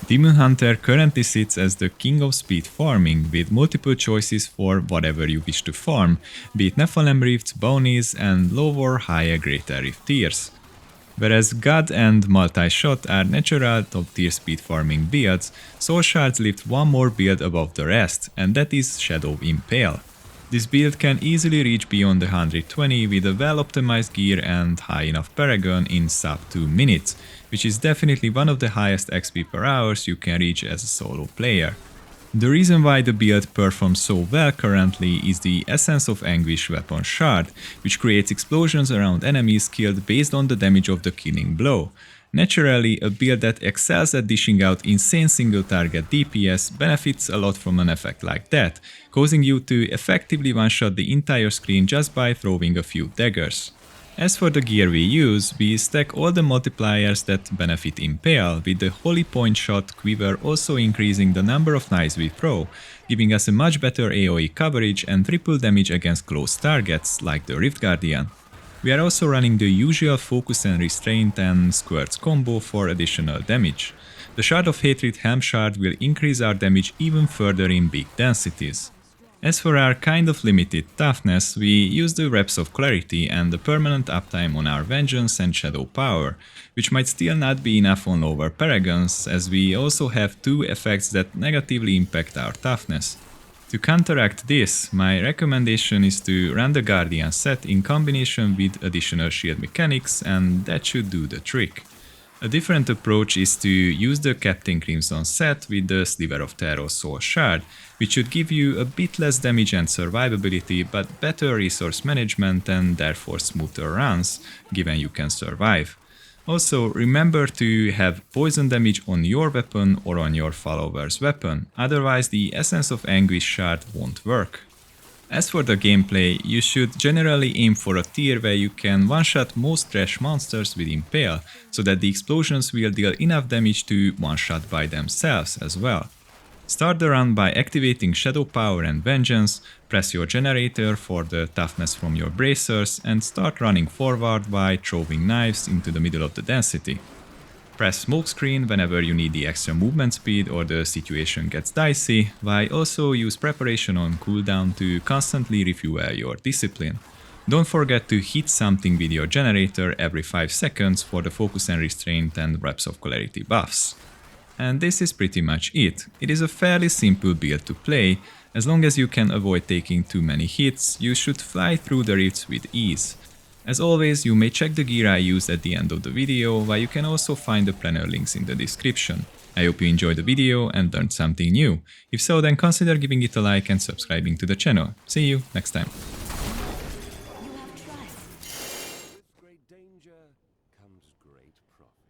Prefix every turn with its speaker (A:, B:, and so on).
A: Demon Hunter currently sits as the king of speed farming, with multiple choices for whatever you wish to farm, be it Nephalem Rifts, Bounies, and low or higher Greater Rift tiers. Whereas God and Multi-Shot are natural top-tier speed farming builds, Soul Shards lift one more build above the rest, and that is Shadow Impale. This build can easily reach beyond the 120 with a well-optimized gear and high enough Paragon in sub 2 minutes, which is definitely one of the highest XP per hours you can reach as a solo player. The reason why the build performs so well currently is the Essence of Anguish weapon shard, which creates explosions around enemies killed based on the damage of the killing blow. Naturally, a build that excels at dishing out insane single target DPS benefits a lot from an effect like that, causing you to effectively one-shot the entire screen just by throwing a few daggers. As for the gear we use, we stack all the multipliers that benefit Impale, with the Holy Point Shot Quiver also increasing the number of knives we throw, giving us a much better AoE coverage and triple damage against close targets, like the Rift Guardian. We are also running the usual Focus and Restraint and Squirts combo for additional damage. The Shard of Hatred Helm Shard will increase our damage even further in big densities. As for our kind of limited toughness, we use the Reps of Clarity and the permanent uptime on our Vengeance and Shadow Power, which might still not be enough on lower Paragons, as we also have two effects that negatively impact our toughness. To counteract this, my recommendation is to run the Guardian set in combination with additional shield mechanics, and that should do the trick. A different approach is to use the Captain Crimson set with the Sliver of Terror Soul Shard, which should give you a bit less damage and survivability, but better resource management and therefore smoother runs, given you can survive. Also, remember to have poison damage on your weapon or on your follower's weapon, otherwise the Essence of Anguish shard won't work. As for the gameplay, you should generally aim for a tier where you can one-shot most trash monsters with Impale, so that the explosions will deal enough damage to one-shot by themselves as well. Start the run by activating Shadow Power and Vengeance, press your generator for the toughness from your bracers, and start running forward by throwing knives into the middle of the density. Press Smokescreen whenever you need the extra movement speed or the situation gets dicey, while also use Preparation on cooldown to constantly refuel your discipline. Don't forget to hit something with your generator every 5 seconds for the Focus and Restraint and Reps of Clarity buffs. And this is pretty much it. It is a fairly simple build to play. As long as you can avoid taking too many hits, you should fly through the rifts with ease. As always, you may check the gear I used at the end of the video, while you can also find the planner links in the description. I hope you enjoyed the video and learned something new. If so, then consider giving it a like and subscribing to the channel. See you next time.
B: You have trust. With great danger comes great profit.